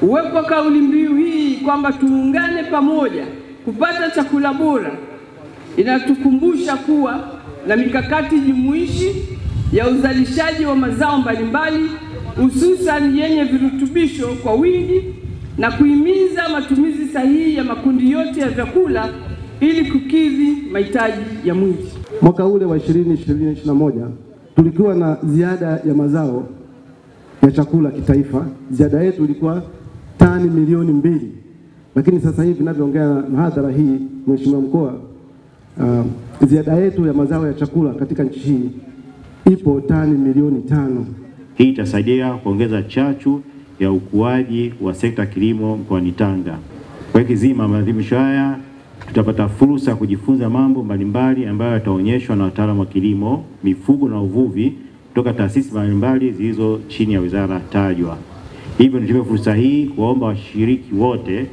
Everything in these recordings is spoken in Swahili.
Uwepo wa kauli mbiu hii kwamba tuungane pamoja kupata chakula bora inatukumbusha kuwa na mikakati jumuishi ya uzalishaji wa mazao mbalimbali hususan yenye virutubisho kwa wingi na kuhimiza matumizi sahihi ya makundi yote ya vyakula ili kukidhi mahitaji ya mwili. Mwaka ule wa 2021 tulikuwa na ziada ya mazao ya chakula kitaifa. Ziada yetu ilikuwa tani milioni 2. Lakini sasa hivi ninavyoongea na hadhara hii, Mheshimiwa Mkoa, ziada yetu ya mazao ya chakula katika nchi hii ipo tani milioni 5. Hii itasaidia kuongeza chachu ya ukuaji wa sekta kilimo mkoani Tanga. Kwa kizima maadhimisho haya tutapata fursa ya kujifunza mambo mbalimbali ambayo yataonyeshwa na wataalamu wa kilimo, mifugo na uvuvi kutoka taasisi mbalimbali zilizo chini ya wizara tajwa. Hivyo nitumie fursa hii kuomba washiriki wote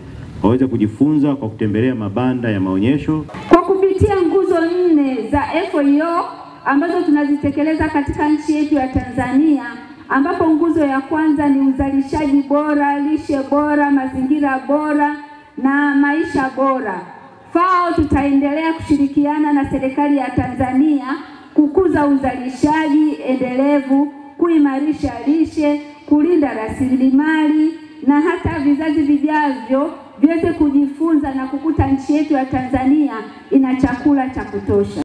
waweze kujifunza kwa kutembelea mabanda ya maonyesho. Kwa kupitia nguzo 4 za FAO ambazo tunazitekeleza katika nchi yetu ya Tanzania, ambapo nguzo ya kwanza ni uzalishaji bora, lishe bora, mazingira bora na maisha bora. FAO tutaendelea kushirikiana na serikali ya Tanzania kukuza uzalishaji endelevu, kuimarisha lishe, kulinda rasilimali na hata vizazi vijavyo viweze kujifunza na kukuta nchi yetu ya Tanzania ina chakula cha kutosha.